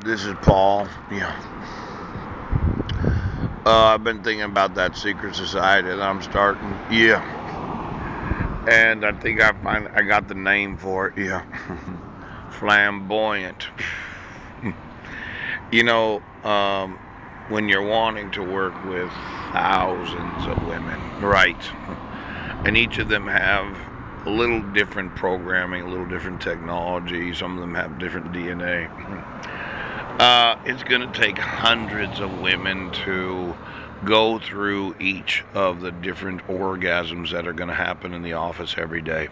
This is Paul. Yeah. I've been thinking about that secret society that I'm starting. Yeah. And I think I got the name for it. Yeah. Flamboyant. You know, when you're wanting to work with thousands of women, right? And each of them have a little different programming, a little different technology. Some of them have different DNA. It's going to take hundreds of women to go through each of the different orgasms that are going to happen in the office every day.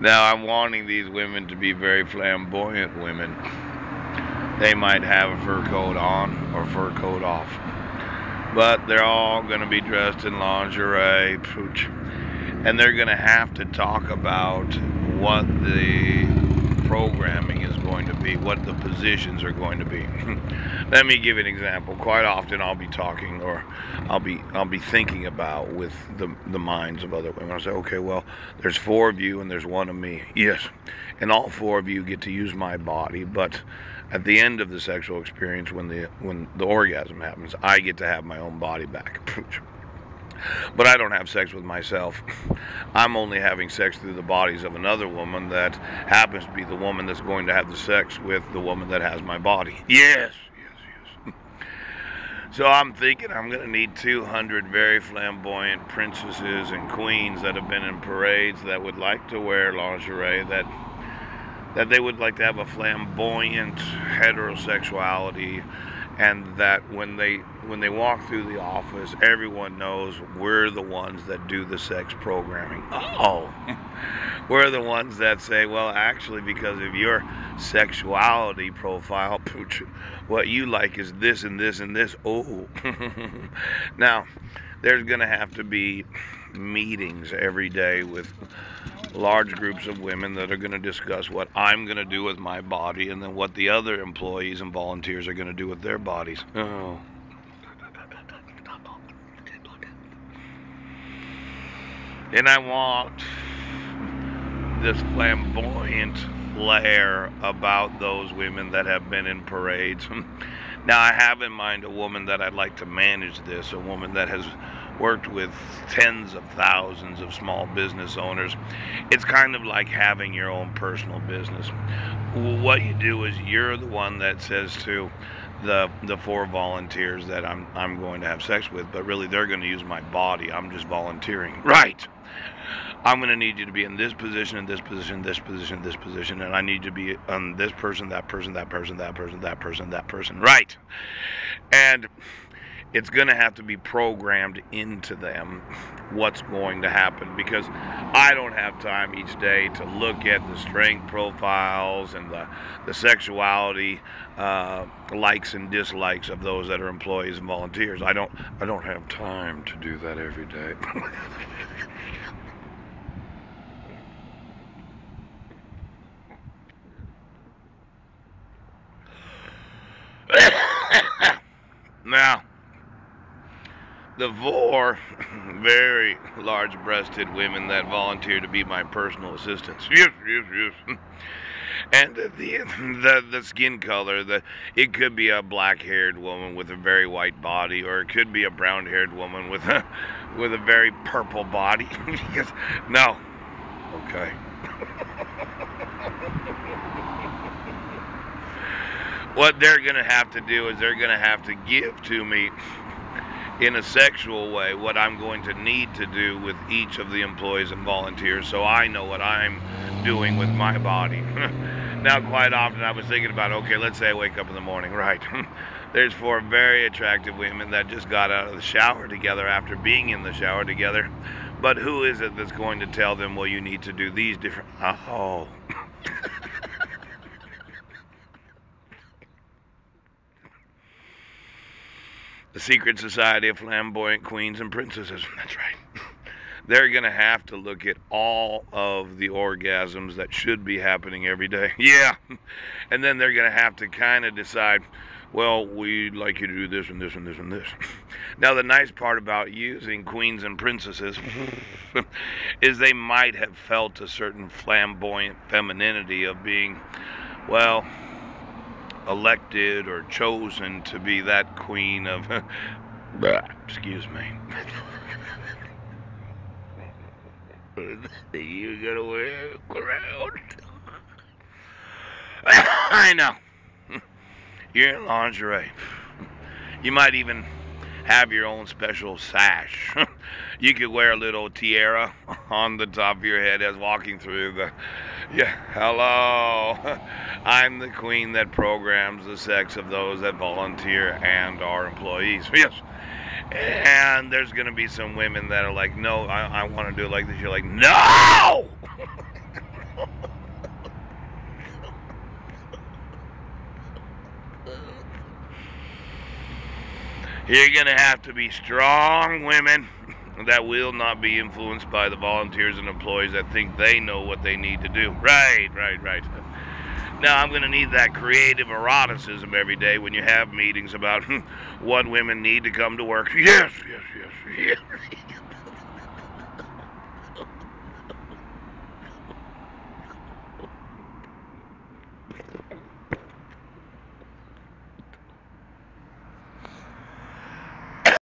Now, I'm wanting these women to be very flamboyant women. They might have a fur coat on or fur coat off, but they're all going to be dressed in lingerie. And they're going to have to talk about what the programming is going to be, what the positions are going to be. Let me give an example. Quite often I'll be talking or I'll be thinking about with the minds of other women. I'll say, okay, well, there's four of you and there's one of me. Yes. And all four of you get to use my body, but at the end of the sexual experience when the orgasm happens, I get to have my own body back. But I don't have sex with myself. I'm only having sex through the bodies of another woman that happens to be the woman that's going to have the sex with the woman that has my body. Yes, yes, yes. So I'm thinking I'm going to need 200 very flamboyant princesses and queens that have been in parades that would like to wear lingerie, that they would like to have a flamboyant heterosexuality, and that when they walk through the office, everyone knows we're the ones that do the sex programming. Oh, we're the ones that say, well, actually, because of your sexuality profile, pooch, what you like is this and this and this. Oh, now there's going to have to be meetings every day with large groups of women that are going to discuss what I'm going to do with my body and then what the other employees and volunteers are going to do with their bodies. Oh. And I want this flamboyant flair about those women that have been in parades. Now, I have in mind a woman that I'd like to manage this, a woman that has worked with tens of thousands of small business owners. It's kind of like having your own personal business. What you do is you're the one that says to the four volunteers that I'm going to have sex with, but really they're going to use my body. I'm just volunteering. Right. I'm going to need you to be in this position, in this position, this position, this position, and I need you to be on this person, that person, that person, that person, that person, that person. Right. And it's going to have to be programmed into them what's going to happen, because I don't have time each day to look at the strength profiles and the sexuality likes and dislikes of those that are employees and volunteers. I don't have time to do that every day. Now, the four very large-breasted women that volunteer to be my personal assistants. Yes, yes, yes. And the skin color, it could be a black-haired woman with a very white body, or it could be a brown-haired woman with a very purple body. No, okay. What they're gonna have to do is they're gonna have to give to me in a sexual way what I'm going to need to do with each of the employees and volunteers, so I know what I'm doing with my body. Now, quite often I was thinking about, okay, let's say I wake up in the morning, right? There's four very attractive women that just got out of the shower together after being in the shower together. But who is it that's going to tell them, well, you need to do these different. Oh. The secret society of flamboyant queens and princesses. That's right. They're going to have to look at all of the orgasms that should be happening every day. Yeah. And then they're going to have to kind of decide, well, we'd like you to do this and this and this and this. Now, the nice part about using queens and princesses is they might have felt a certain flamboyant femininity of being well, elected or chosen to be that queen of, excuse me. You gotta wear a crown. I know. You're in lingerie. You might even have your own special sash. You could wear a little tiara on the top of your head as walking through the. Yeah, hello. I'm the queen that programs the sex of those that volunteer and are employees. Yes. And there's going to be some women that are like, no, I want to do it like this. You're like, no! You're going to have to be strong women that will not be influenced by the volunteers and employees that think they know what they need to do. Right. Now, I'm going to need that creative eroticism every day when you have meetings about what women need to come to work. Yes.